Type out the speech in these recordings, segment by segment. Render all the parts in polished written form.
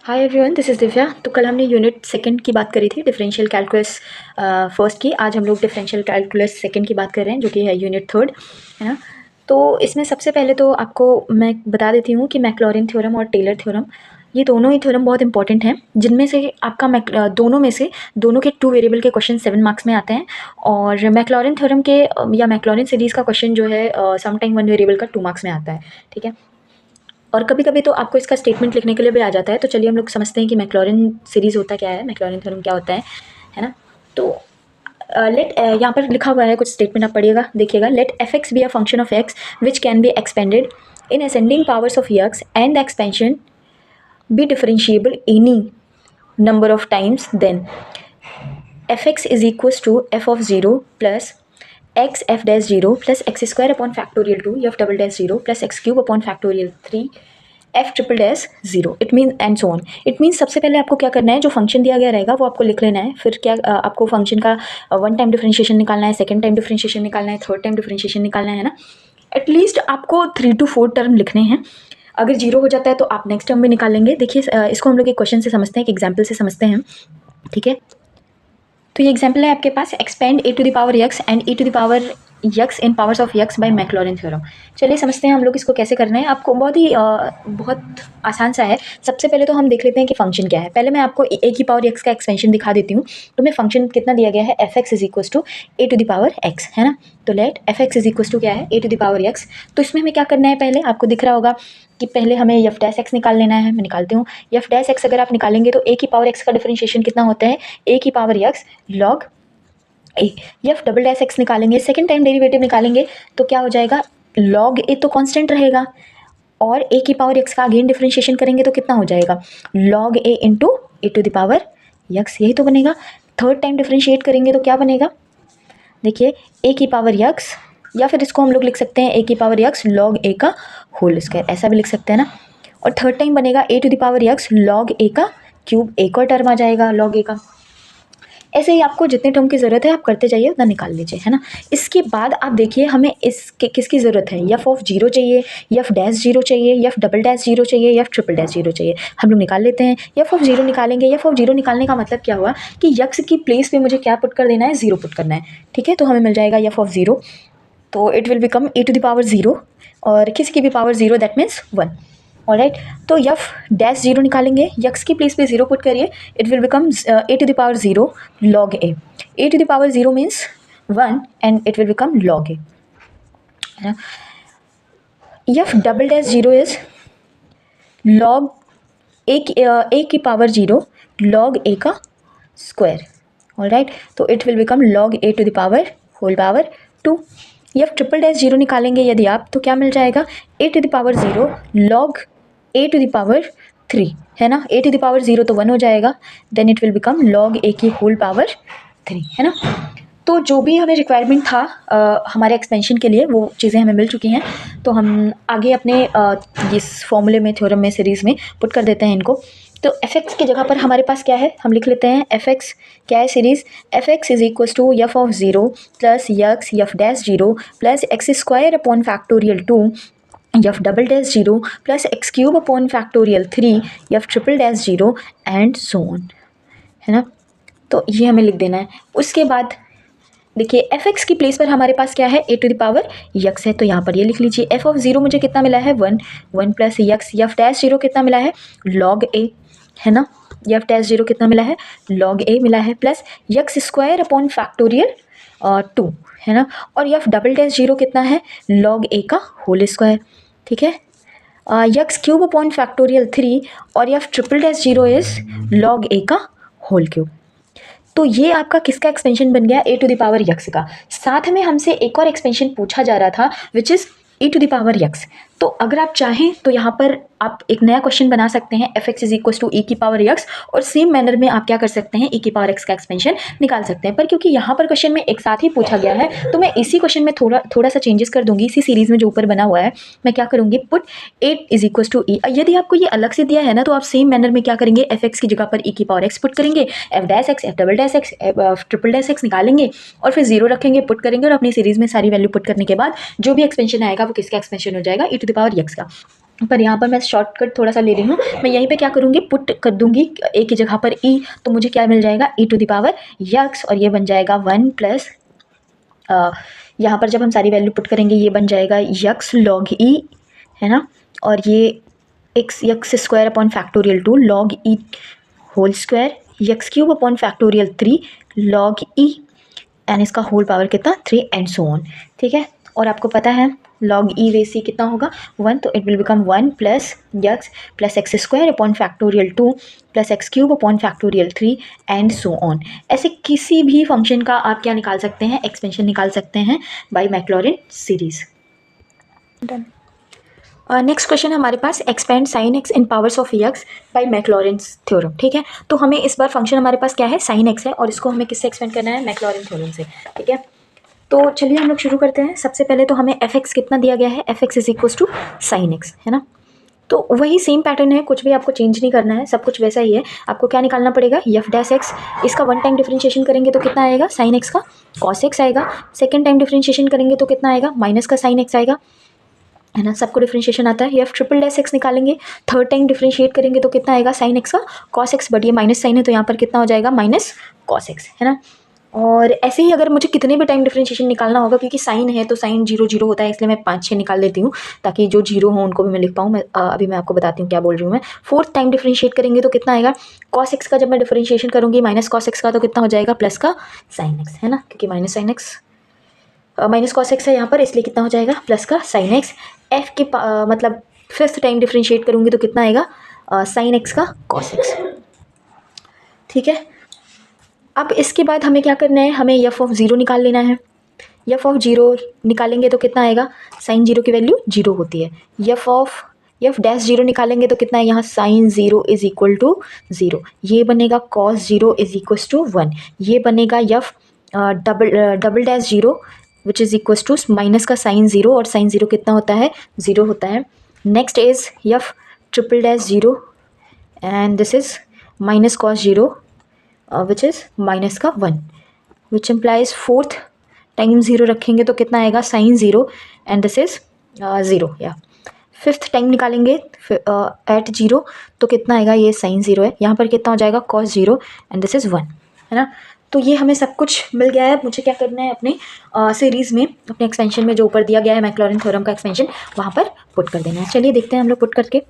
Hi everyone, this is Divya. तो कल हमने यूनिट सेकंड की बात करी थी, डिफरेंशियल कैलकुलस फर्स्ट की। आज हम लोग डिफरेंशियल कैलकुलस सेकंड की बात कर रहे हैं, जो कि है यूनिट थर्ड, है ना। तो इसमें सबसे पहले तो आपको मैं बता देती हूँ कि मैक्लॉरिन थ्योरम और टेलर थ्योरम, ये दोनों ही थ्योरम बहुत इंपॉर्टेंट हैं, जिनमें से आपका दोनों में से दोनों के 2 वेरिएबल के क्वेश्चन 7 मार्क्स में आते हैं। और मैक्लॉरिन थ्योरम के या मैक्लॉरिन सीरीज़ का क्वेश्चन जो है सम टाइम 1 वेरिएबल का 2 मार्क्स में आता है, ठीक है। और कभी-कभी तो आपको इसका स्टेटमेंट लिखने के लिए भी आ जाता है। तो चलिए हम लोग समझते हैं कि मैक्लॉरिन सीरीज़ होता क्या है, मैक्लॉरिन थ्योरम क्या होता है ना। तो यहाँ पर लिखा हुआ है कुछ स्टेटमेंट, आप पढ़िएगा, देखिएगा। Let f x be a function of x which can be expanded in ascending powers of x and the expansion be differentiable any number of times, then fx is equals to f of 0 plus x f dash 0 plus x square upon factorial 2 f double dash 0 plus x cube upon factorial 3 f triple dash 0, it mean and so on. It means सबसे पहले आपको क्या करना है, जो function दिया गया रहेगा वो आपको लिख लेना है। फिर क्या आपको फंक्शन का 1 टाइम डिफरेंशिएशन निकालना है, 2nd टाइम डिफरेंशिएशन निकालना है, 3rd टाइम डिफरेंशिएशन निकालना है ना। एटलीस्ट आपको 3 to 4 टर्म लिखने हैं। अगर 0 हो जाता है तो आप नेक्स्ट टर्म भी निकालेंगे। देखिए इसको हम लोग एक क्वेश्चन से समझते हैं, एक एग्जाम्पल से समझते हैं, ठीक है। तो ये एग्जाम्पल है आपके पास, expand A to the power X and E to the power X in powers of X by Maclaurin theorem. चलिए समझते हैं हम लोग इसको कैसे करना है। आपको बहुत आसान सा है। सबसे पहले तो हम देख लेते हैं कि फंक्शन क्या है। पहले मैं आपको ए की पावर एक्स का एक्सपेंशन दिखा देती हूँ। तो मैं फंक्शन कितना दिया गया है, f x is equals to a to the power x, है ना। तो let f x is equals to क्या है, a to the power x. तो इसमें हमें क्या करना है, पहले आपको दिख रहा होगा कि पहले हमें एफ डैश एक्स निकाल लेना है। मैं निकालती हूँ। एफ डैश एक्स अगर आप निकालेंगे तो ए की पावर एक्स का डिफरेंशिएशन कितना होता है, ए की पावर एक्स लॉग ए। एफ डबल डैश एक्स निकालेंगे, सेकेंड टाइम डेरिवेटिव निकालेंगे तो क्या हो जाएगा, लॉग ए तो कांस्टेंट रहेगा, और ए की पावर एक्स का अगेन डिफरेंशिएशन करेंगे तो कितना हो जाएगा, log a into a to the power x, यही तो बनेगा। थर्ड टाइम डिफरेंशिएट करेंगे तो क्या बनेगा, देखिए ए की पावर एक्स, या फिर इसको हम लोग लिख सकते हैं ए की पावर एक्स लॉग ए का होल स्क्वायर, ऐसा भी लिख सकते हैं ना। और थर्ड टाइम बनेगा A to the power X log A का क्यूब, एक और टर्म आ जाएगा लॉग ए का। ऐसे ही आपको जितने टर्म की ज़रूरत है आप करते जाइए, उतना निकाल लीजिए, है ना। इसके बाद आप देखिए हमें इसके किसकी ज़रूरत है, एफ ऑफ 0 चाहिए, एफ डैश 0 चाहिए, एफ डबल डैश 0 चाहिए, एफ ट्रिपल डैश 0 चाहिए। हम लोग निकाल लेते हैं। एफ ऑफ 0 निकालेंगे। एफ ऑफ 0 निकालने का मतलब क्या हुआ कि यक्स की प्लेस पे मुझे क्या पुट कर देना है, 0 पुट करना है, ठीक है। तो हमें मिल जाएगा एफ ऑफ 0, तो it will become A to the power 0, और किसी की भी पावर 0, दैट मीन्स 1। ऑलराइट, तो एफ डैश 0 निकालेंगे, यक्स की प्लेस पे 0 पुट करिए, it will become A to the power 0 log A. A to the power 0 means 1 and it will become log A, है ना। F double dash 0 is log A की power 0 log A का square. Alright, तो it will become log A to the power whole power 2। F triple dash 0 निकालेंगे यदि आप, तो क्या मिल जाएगा, A to the power 0 log A to the power 3, है ना। ए टू द पावर 0 तो 1 हो जाएगा, then it will become log A की होल पावर 3, है ना। तो जो भी हमें रिक्वायरमेंट था हमारे एक्सपेंशन के लिए, वो चीज़ें हमें मिल चुकी हैं। तो हम आगे अपने इस फॉर्मूले में, थ्योरम में, सीरीज़ में पुट कर देते हैं इनको। तो एफ एक्स की जगह पर हमारे पास क्या है, हम लिख लेते हैं एफ एक्स क्या है, series f x is equal to f of 0 plus x f dash 0 plus x square upon factorial 2 f double dash 0 plus x cube upon factorial 3 f triple dash 0 and so on, है ना। तो ये हमें लिख देना है। उसके बाद देखिए एफ एक्स की प्लेस पर हमारे पास क्या है, a to the power x है, तो यहाँ पर ये लिख लीजिए। एफ ऑफ 0 मुझे कितना मिला है, 1, 1 प्लस यक्स एफ डैश 0 कितना मिला है, लॉग ए, है ना। एफ डैश 0 कितना मिला है, लॉग ए मिला है, plus x square upon factorial 2, है ना। और एफ डबल डैश 0 कितना है, लॉग ए का होल स्क्वायर, ठीक है। यक्स क्यूब अपॉन फैक्टोरियल 3 और F triple dash 0 is log A का होल क्यूब। तो ये आपका किसका एक्सपेंशन बन गया, ए टू द पावर यक्स का। साथ में हमसे एक और एक्सपेंशन पूछा जा रहा था which is a to the power x. तो अगर आप चाहें तो यहाँ पर आप एक नया क्वेश्चन बना सकते हैं, F x is equal to E की पावर यक्स, और सेम मैनर में आप क्या कर सकते हैं, ई की पावर एक्स का एक्सपेंशन निकाल सकते हैं। पर क्योंकि यहाँ पर क्वेश्चन में एक साथ ही पूछा गया है, तो मैं इसी क्वेश्चन में थोड़ा सा चेंजेस कर दूंगी। इसी सीरीज में जो ऊपर बना हुआ है, मैं क्या करूँगी, put A is equal to E. यदि आपको ये अलग से दिया है ना, तो आप सेम मैनर में क्या करेंगे, एफ एक्स की जगह पर ई की पावर एक्स पुट करेंगे, F dash x, F double dash x, F triple dash x निकालेंगे, और फिर 0 रखेंगे, पुट करेंगे, और अपनी सीरीज में सारी वैल्यू पुट करने के बाद जो भी एक्सपेंशन आएगा वो किसका एक्सपेंशन हो जाएगा, ई टू द पावर यक्स का। पर यहाँ पर मैं शॉर्टकट थोड़ा सा ले रही हूँ। मैं यहीं पे क्या करूँगी, पुट कर दूँगी एक ही जगह पर ई, तो मुझे क्या मिल जाएगा e⁻x, और ये बन जाएगा 1 प्लस यहाँ पर जब हम सारी वैल्यू पुट करेंगे ये बन जाएगा x log e, है ना, और ये x square upon factorial 2 log e whole square, x³ upon factorial 3 log e, and इसका होल पावर कितना 3 एंड सो ऑन। ठीक है, और आपको पता है log e बेस c कितना होगा 1, तो it will become 1 plus x square upon factorial 2 plus x³ upon factorial 3 and so on. ऐसे किसी भी फंक्शन का आप क्या निकाल सकते हैं, एक्सपेंशन निकाल सकते हैं by Maclaurin series. Done. Next question हमारे पास, expand sine X in powers of X by Maclaurin's theorem. ठीक है, तो हमें इस बार फंक्शन हमारे पास क्या है, साइन एक्स है, और इसको हमें किससे एक्सपेंड करना है, मैक्लॉरिन थ्योरम से। ठीक है, तो चलिए हम लोग शुरू करते हैं। सबसे पहले तो हमें एफ एक्स कितना दिया गया है, f x is equal to sine x, है ना, तो वही सेम पैटर्न है, कुछ भी आपको चेंज नहीं करना है, सब कुछ वैसा ही है। आपको क्या निकालना पड़ेगा, एफ डैश एक्स, इसका वन टाइम डिफरेंशिएशन करेंगे तो कितना आएगा, साइन एक्स का कॉस एक्स आएगा। सेकेंड टाइम डिफरेंशिएशन करेंगे तो कितना आएगा, माइनस का साइन एक्स आएगा, है ना, सबको डिफरेंशिएशन आता है। एफ ट्रिपल डैश एक्स निकालेंगे, थर्ड टाइम डिफरेंशिएट करेंगे तो कितना आएगा, साइन एक्स का कॉस एक्स, बट ये माइनस साइन है तो यहाँ पर कितना हो जाएगा, माइनस कॉस एक्स, है ना। और ऐसे ही अगर मुझे कितने भी टाइम डिफरेंशिएशन निकालना होगा, क्योंकि साइन है तो साइन 0 0 होता है, इसलिए मैं 5 6 निकाल लेती हूँ ताकि जो 0 हो उनको भी मैं लिख पाऊँ। मैं अभी मैं आपको बताती हूँ क्या बोल रही हूँ मैं। फोर्थ टाइम डिफरेंशिएट करेंगे तो कितना आएगा, कॉस एक्स का जब मैं डिफरेंशिएशन करूँगी माइनस कॉस एक्स का तो कितना हो जाएगा, प्लस का साइन एक्स, है ना, क्योंकि minus sine x minus cos x है यहाँ पर, इसलिए कितना हो जाएगा, प्लस का साइन एक्स। एफ के मतलब फिफ्थ टाइम डिफरेंशिएट करूँगी तो कितना आएगा, साइन एक्स का कॉस एक्स। ठीक है, अब इसके बाद हमें क्या करना है, हमें एफ ऑफ 0 निकाल लेना है। एफ ऑफ 0 निकालेंगे तो कितना आएगा, साइन 0 की वैल्यू 0 होती है। एफ डैश 0 निकालेंगे तो कितना है, यहाँ साइन 0 इज इक्वल टू 0, ये बनेगा कॉस 0 इज इक्वल टू 1, ये बनेगा f double dash 0 which is equal to minus का साइन 0, और साइन 0 कितना होता है, 0 होता है। Next is F triple dash 0 and this is minus cos 0 which is minus का 1, विच इम्प्लाइज फोर्थ टाइम 0 रखेंगे तो कितना आएगा, साइन 0 एंड दिस इज़ 0, या फिफ्थ टाइम निकालेंगे एट 0 तो कितना आएगा, ये साइन 0 है, यहाँ पर कितना हो जाएगा, कॉस 0 एंड दिस इज़ 1, है ना। तो ये हमें सब कुछ मिल गया है। मुझे क्या करना है, अपने सीरीज़ में, अपने एक्सपेंशन में जो ऊपर दिया गया है मैक्लॉरिन थ्योरम का एक्सपेंशन, वहाँ पर पुट कर देना है। चलिए देखते हैं हम लोग पुट करके।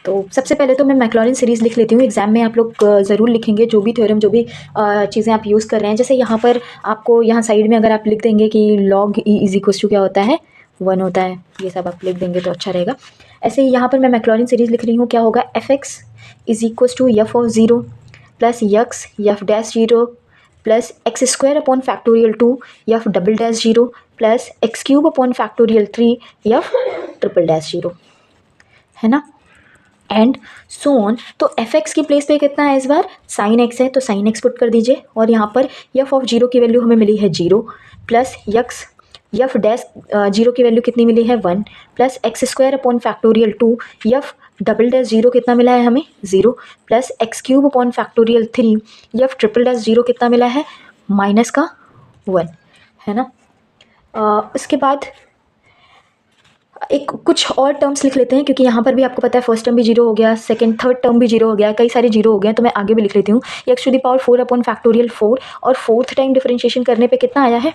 तो सबसे पहले तो मैं मैक्लॉरिन सीरीज़ लिख लेती हूँ। एग्जाम में आप लोग ज़रूर लिखेंगे जो भी थ्योरम, जो भी चीज़ें आप यूज़ कर रहे हैं। जैसे यहाँ पर आपको यहाँ साइड में अगर आप लिख देंगे कि log e is equal to क्या होता है, 1 होता है, ये सब आप लिख देंगे तो अच्छा रहेगा। ऐसे ही यहाँ पर मैं मैक्लॉरिन सीरीज़ लिख रही हूँ, क्या होगा, f x is equal to f of 0 plus x f dash 0 plus x square upon factorial 2 f double dash 0 plus x³ upon factorial 3 f triple dash 0, है ना, एंड सो ऑन। तो f x की place पे कितना है, इस बार sign x है तो साइन एक्स पुट कर दीजिए, और यहाँ पर एफ ऑफ 0 की वैल्यू हमें मिली है 0 प्लस यक्स एफ डैश 0 की वैल्यू कितनी मिली है 1 plus x square upon factorial 2 f double dash 0 कितना मिला है हमें 0 plus x³ upon factorial 3 f triple dash 0 कितना मिला है माइनस का 1, है ना। उसके बाद एक कुछ और टर्म्स लिख लेते हैं, क्योंकि यहाँ पर भी आपको पता है फर्स्ट टर्म भी 0 हो गया, सेकंड थर्ड टर्म भी 0 हो गया, कई सारे 0 हो गए, तो मैं आगे भी लिख लेती हूँ। X to the power 4 upon factorial 4, और फोर्थ टाइम डिफरेंशिएशन करने पे कितना आया है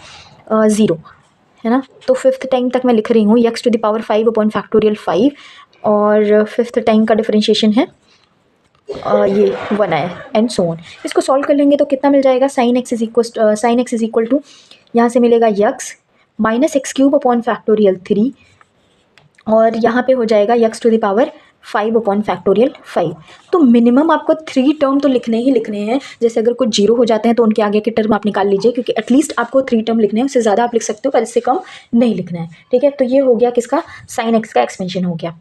0, है ना। तो फिफ्थ टाइम तक मैं लिख रही हूँ x to the power 5 upon factorial 5, और फिफ्थ टाइम का डिफरेंशिएशन है ये 1 आया, एंड सो ऑन। इसको सॉल्व कर लेंगे तो कितना मिल जाएगा, sine x is equal to यहाँ से मिलेगा x minus x³ upon factorial 3, और यहाँ पे हो जाएगा x to the power 5 upon factorial 5। तो मिनिमम आपको 3 टर्म तो लिखने ही लिखने हैं। जैसे अगर कुछ 0 हो जाते हैं तो उनके आगे के टर्म आप निकाल लीजिए, क्योंकि एटलीस्ट आपको 3 टर्म लिखने हैं, उससे ज़्यादा आप लिख सकते हो पर इससे कम नहीं लिखना है। ठीक है, तो ये हो गया किसका, साइन एक्स का एक्सपेंशन हो गया।